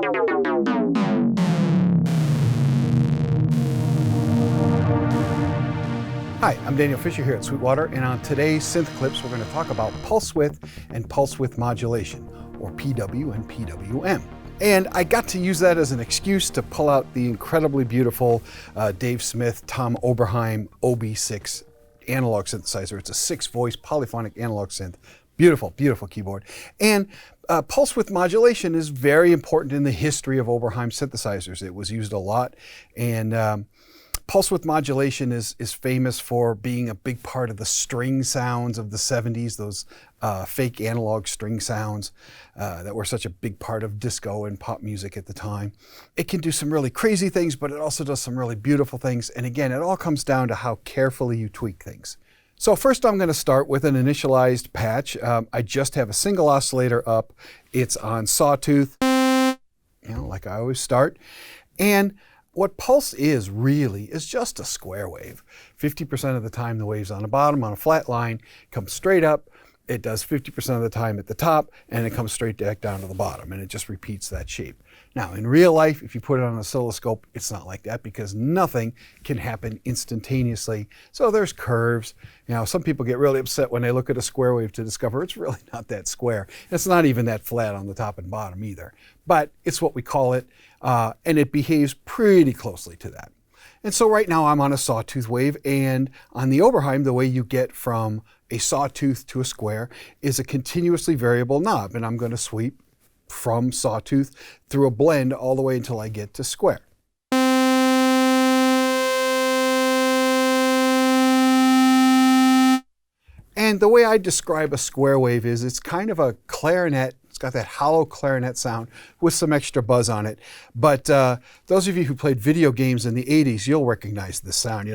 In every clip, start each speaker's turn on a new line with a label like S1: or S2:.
S1: Hi, I'm Daniel Fisher here at Sweetwater, and on today's Synth Clips, we're going to talk about pulse width and pulse width modulation, or PW and PWM. And I got to use that as an excuse to pull out the incredibly beautiful Dave Smith, Tom Oberheim OB-6 analog synthesizer. It's a 6-voice polyphonic analog synth. Beautiful, beautiful keyboard. And pulse width modulation is very important in the history of Oberheim synthesizers. It was used a lot, and pulse width modulation is famous for being a big part of the string sounds of the 70s, those fake analog string sounds that were such a big part of disco and pop music at the time. It can do some really crazy things, but it also does some really beautiful things. And again, it all comes down to how carefully you tweak things. So first I'm going to start with an initialized patch. I just have a single oscillator up. It's on sawtooth, like I always start. And what pulse is really is just a square wave. 50% of the time the wave's on the bottom on a flat line, comes straight up. It does 50% of the time at the top, and it comes straight back down to the bottom, and it just repeats that shape. Now, in real life, if you put it on an oscilloscope, it's not like that because nothing can happen instantaneously. So there's curves. Some people get really upset when they look at a square wave to discover it's really not that square. It's not even that flat on the top and bottom either. But it's what we call it, and it behaves pretty closely to that. And so right now I'm on a sawtooth wave, and on the Oberheim, the way you get from a sawtooth to a square is a continuously variable knob, and I'm going to sweep from sawtooth through a blend all the way until I get to square. And the way I describe a square wave is it's kind of a clarinet. It's got that hollow clarinet sound with some extra buzz on it. But those of you who played video games in the 80s, you'll recognize this sound,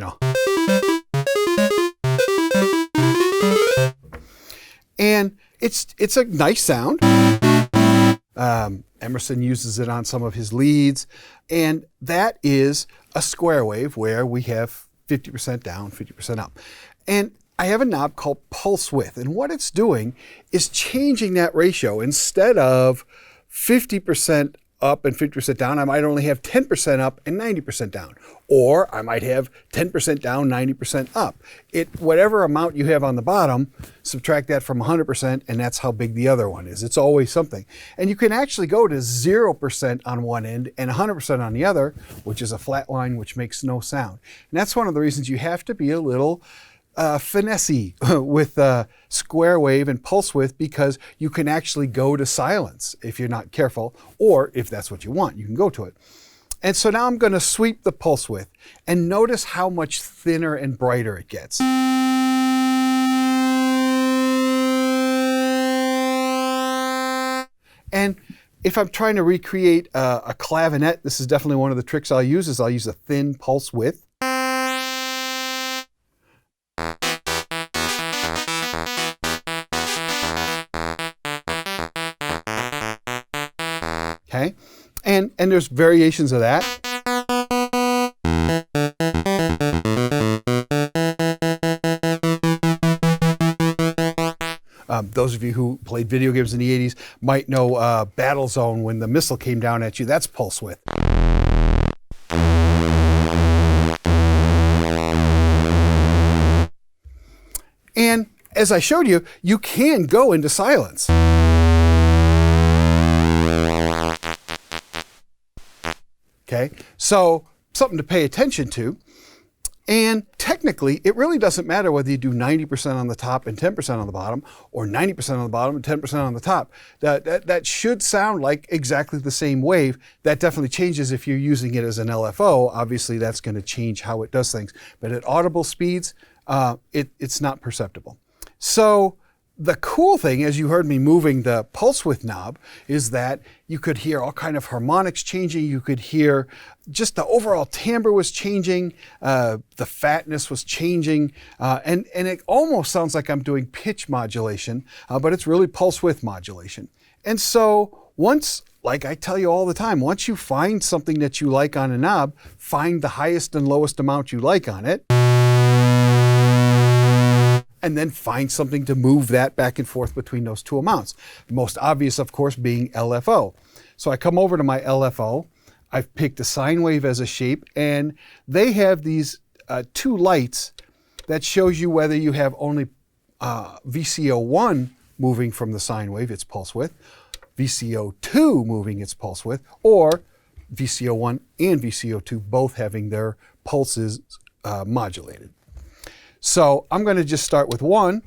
S1: And it's a nice sound. Emerson uses it on some of his leads. And that is a square wave where we have 50% down, 50% up. And I have a knob called pulse width, and what it's doing is changing that ratio. Instead of 50% up and 50% down, I might only have 10% up and 90% down. Or I might have 10% down, 90% up. Whatever amount you have on the bottom, subtract that from 100%, and that's how big the other one is. It's always something. And you can actually go to 0% on one end and 100% on the other, which is a flat line, which makes no sound. And that's one of the reasons you have to be a little finessey with square wave and pulse width, because you can actually go to silence if you're not careful, or if that's what you want, you can go to it. And so now I'm going to sweep the pulse width, and notice how much thinner and brighter it gets. And if I'm trying to recreate a clavinet, this is definitely one of the tricks I'll use, is I'll use a thin pulse width. Okay, and there's variations of that. Those of you who played video games in the 80s might know Battlezone, when the missile came down at you. That's pulse width. And as I showed you, you can go into silence. Okay, so something to pay attention to. And technically, it really doesn't matter whether you do 90% on the top and 10% on the bottom, or 90% on the bottom and 10% on the top. That should sound like exactly the same wave. That definitely changes if you're using it as an LFO. Obviously, that's going to change how it does things. But at audible speeds, it's not perceptible. So the cool thing, as you heard me moving the pulse width knob, is that you could hear all kind of harmonics changing. You could hear just the overall timbre was changing. The fatness was changing. And it almost sounds like I'm doing pitch modulation, but it's really pulse width modulation. And so once, like I tell you all the time, once you find something that you like on a knob, find the highest and lowest amount you like on it. and then find something to move that back and forth between those two amounts. The most obvious, of course, being LFO. So I come over to my LFO, I've picked a sine wave as a shape, and they have these two lights that shows you whether you have only VCO1 moving from the sine wave, its pulse width, VCO2 moving its pulse width, or VCO1 and VCO2 both having their pulses modulated. So I'm going to just start with 1.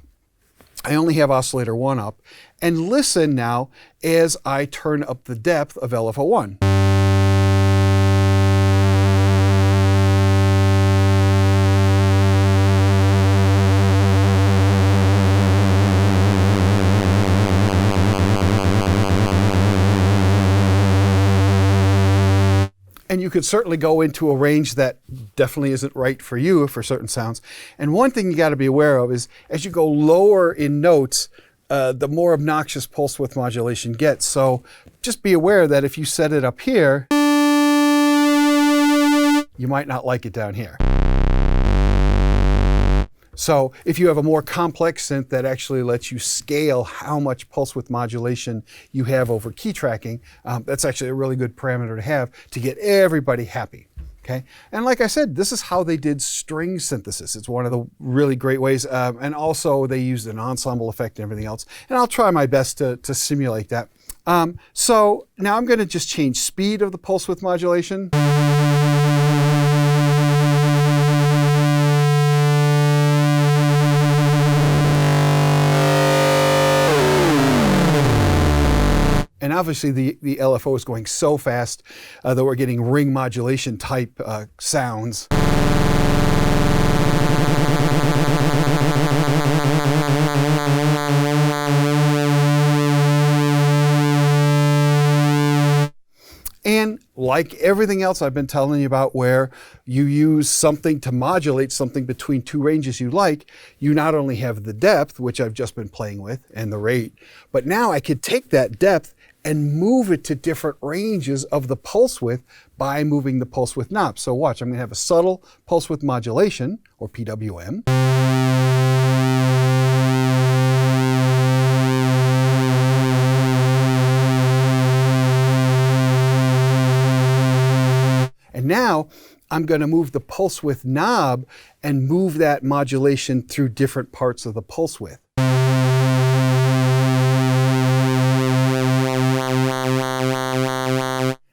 S1: I only have oscillator 1 up, and listen now as I turn up the depth of LFO1. And you could certainly go into a range that definitely isn't right for you for certain sounds. And one thing you got to be aware of is as you go lower in notes, the more obnoxious pulse width modulation gets. So just be aware that if you set it up here, you might not like it down here. So if you have a more complex synth that actually lets you scale how much pulse width modulation you have over key tracking, that's actually a really good parameter to have to get everybody happy. Okay, and like I said, this is how they did string synthesis. It's one of the really great ways, and also they used an ensemble effect and everything else. And I'll try my best to simulate that. So now I'm going to just change speed of the pulse width modulation. And obviously the LFO is going so fast that we're getting ring modulation type sounds. And like everything else I've been telling you about where you use something to modulate something between two ranges you like, you not only have the depth, which I've just been playing with, and the rate, but now I could take that depth and move it to different ranges of the pulse width by moving the pulse width knob. So watch, I'm going to have a subtle pulse width modulation, or PWM. And now I'm going to move the pulse width knob and move that modulation through different parts of the pulse width.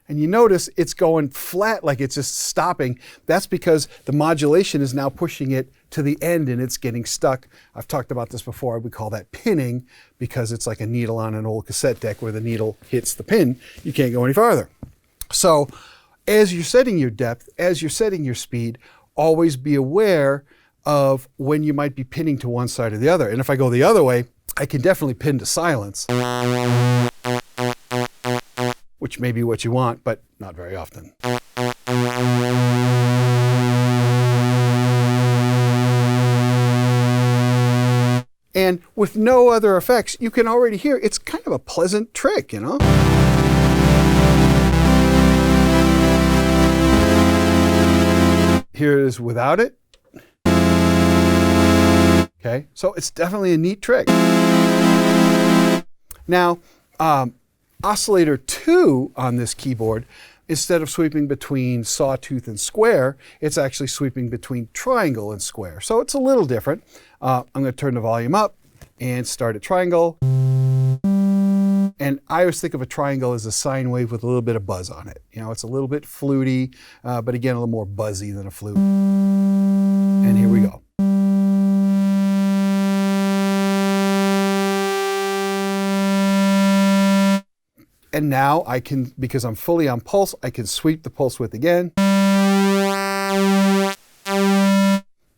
S1: And you notice it's going flat, like it's just stopping. That's because the modulation is now pushing it to the end and it's getting stuck. I've talked about this before. We call that pinning because it's like a needle on an old cassette deck where the needle hits the pin. You can't go any farther. So as you're setting your depth, as you're setting your speed, always be aware of when you might be pinning to one side or the other. And if I go the other way, I can definitely pin to silence, which may be what you want, but not very often. And with no other effects, you can already hear it's kind of a pleasant trick, you know? Here it is without it. Okay, so it's definitely a neat trick. Now, oscillator 2 on this keyboard, instead of sweeping between sawtooth and square, it's actually sweeping between triangle and square. So it's a little different. I'm going to turn the volume up and start at triangle. And I always think of a triangle as a sine wave with a little bit of buzz on it. You know, it's a little bit fluty, but again, a little more buzzy than a flute. And here we go. And now I can, because I'm fully on pulse, I can sweep the pulse width again.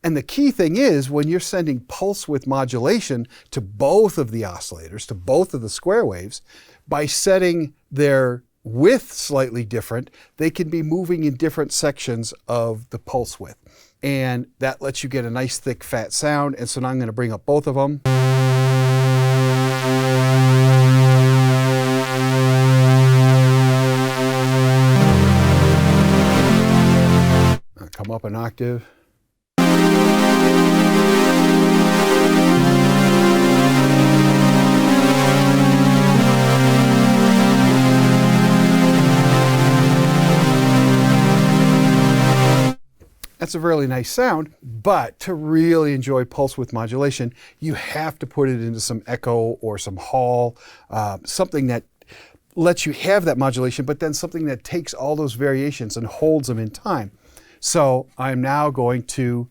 S1: And the key thing is when you're sending pulse width modulation to both of the oscillators, to both of the square waves, by setting their width slightly different, they can be moving in different sections of the pulse width. And that lets you get a nice thick fat sound. And so now I'm going to bring up both of them. Come up an octave. That's a really nice sound, but to really enjoy pulse width modulation, you have to put it into some echo or some hall, something that lets you have that modulation, but then something that takes all those variations and holds them in time. So I'm now going to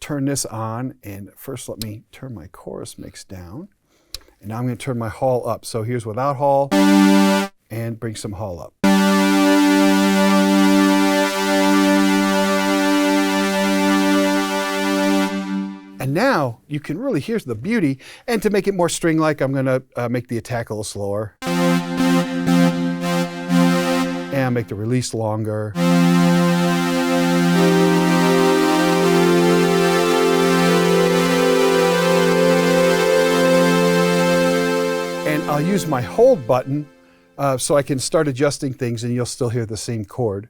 S1: turn this on, and first let me turn my chorus mix down, and now I'm going to turn my hall up. So here's without hall, and bring some hall up. And now you can really hear the beauty. And to make it more string-like, I'm going to make the attack a little slower. And make the release longer. And I'll use my hold button so I can start adjusting things, and you'll still hear the same chord.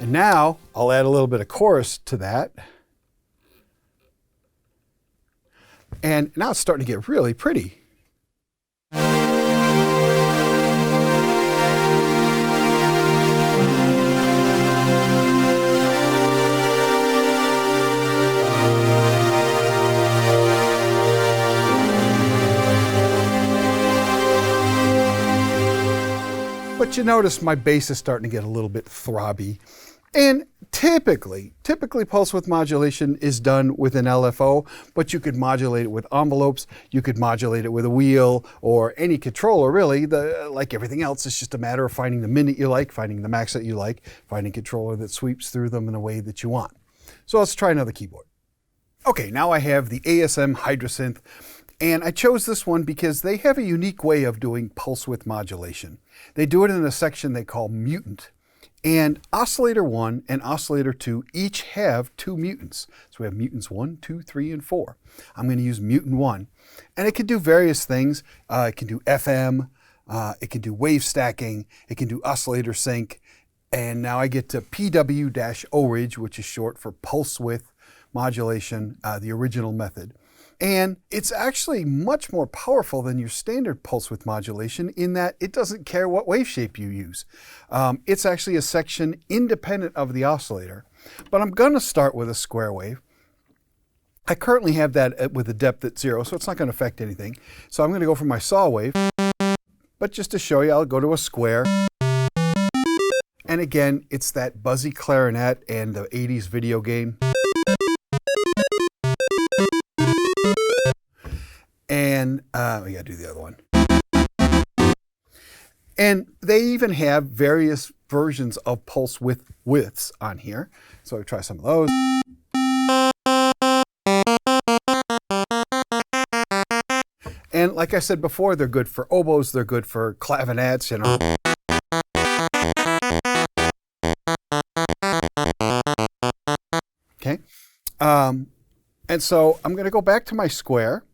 S1: Now, I'll add a little bit of chorus to that. And now it's starting to get really pretty. But you notice my bass is starting to get a little bit throbby. And typically pulse width modulation is done with an LFO, but you could modulate it with envelopes, you could modulate it with a wheel, or any controller really. Like everything else, it's just a matter of finding the minute you like, finding the max that you like, finding a controller that sweeps through them in a way that you want. So let's try another keyboard. Okay, now I have the ASM Hydrasynth, and I chose this one because they have a unique way of doing pulse width modulation. They do it in a section they call Mutant. And Oscillator 1 and Oscillator 2 each have 2 mutants. So we have mutants 1, 2, 3, and 4. I'm going to use mutant 1. And it can do various things. It can do FM, it can do wave stacking, it can do oscillator sync, and now I get to PW-ORIG, which is short for pulse width modulation, the original method. And it's actually much more powerful than your standard pulse width modulation in that it doesn't care what wave shape you use. It's actually a section independent of the oscillator. But I'm going to start with a square wave. I currently have that with a depth at 0, so it's not going to affect anything. So I'm going to go for my saw wave. But just to show you, I'll go to a square. And again, it's that buzzy clarinet and the 80s video game. And we got to do the other one. And they even have various versions of pulse widths on here. So I'll try some of those. And like I said before, they're good for oboes, they're good for clavinets, you know. Okay. And so I'm going to go back to my square.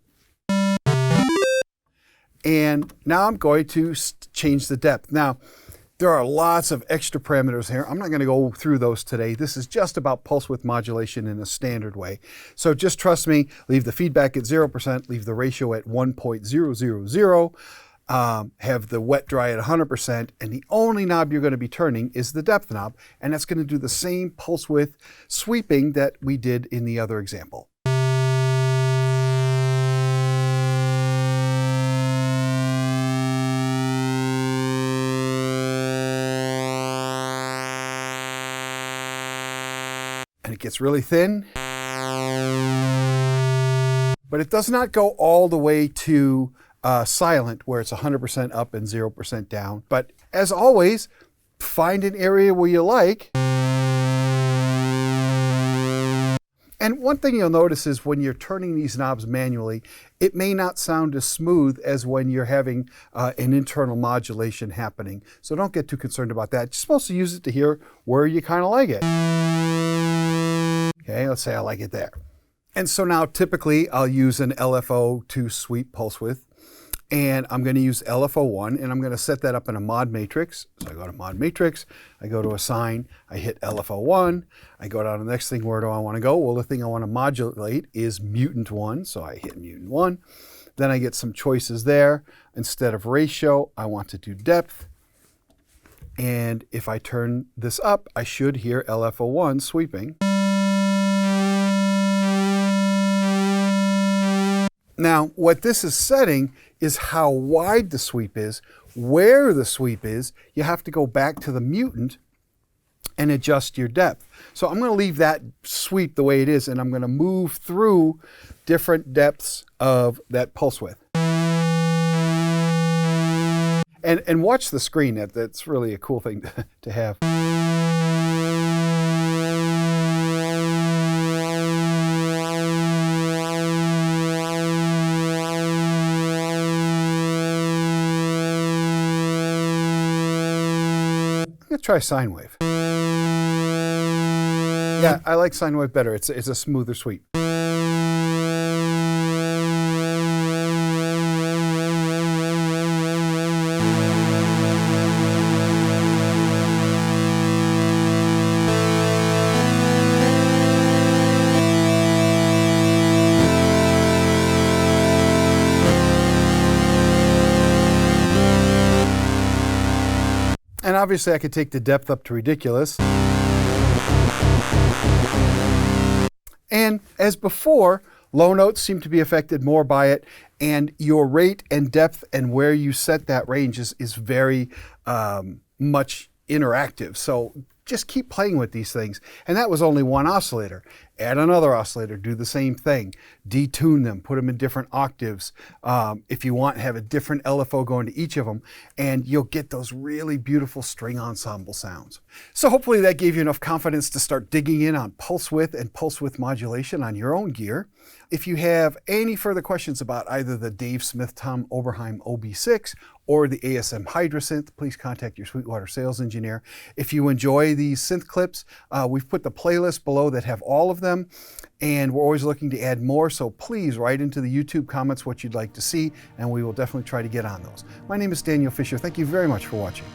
S1: And now I'm going to change the depth. Now, there are lots of extra parameters here. I'm not going to go through those today. This is just about pulse width modulation in a standard way. So just trust me, leave the feedback at 0%, leave the ratio at 1.000, have the wet dry at 100%, and the only knob you're going to be turning is the depth knob, and that's going to do the same pulse width sweeping that we did in the other example. And it gets really thin, but it does not go all the way to silent, where it's 100% up and 0% down. But as always, find an area where you like. And one thing you'll notice is when you're turning these knobs manually, it may not sound as smooth as when you're having an internal modulation happening. So don't get too concerned about that. You're supposed to use it to hear where you kind of like it. Okay, let's say I like it there. And so now typically I'll use an LFO to sweep pulse width. And I'm going to use LFO1, and I'm going to set that up in a mod matrix. So I go to mod matrix, I go to assign, I hit LFO1, I go down to the next thing, where do I want to go? Well, the thing I want to modulate is Mutant 1, so I hit Mutant 1. Then I get some choices there. Instead of ratio, I want to do depth. And if I turn this up, I should hear LFO1 sweeping. Now, what this is setting is how wide the sweep is. Where the sweep is, you have to go back to the mutant and adjust your depth. So I'm going to leave that sweep the way it is, and I'm going to move through different depths of that pulse width. And watch the screen. That's really a cool thing to have. Let's try sine wave. Yeah, I like sine wave better. It's a smoother sweep. And obviously I could take the depth up to ridiculous. And as before, low notes seem to be affected more by it, and your rate and depth and where you set that range is very much interactive. So just keep playing with these things. And that was only one oscillator. Add another oscillator, do the same thing. Detune them, put them in different octaves. If you want, have a different LFO going to each of them, and you'll get those really beautiful string ensemble sounds. So hopefully that gave you enough confidence to start digging in on pulse width and pulse width modulation on your own gear. If you have any further questions about either the Dave Smith Tom Oberheim OB-6 or the ASM Hydrasynth, please contact your Sweetwater sales engineer. If you enjoy these synth clips, we've put the playlist below that have all of them, and we're always looking to add more, so please write into the YouTube comments what you'd like to see, and we will definitely try to get on those. My name is Daniel Fisher. Thank you very much for watching.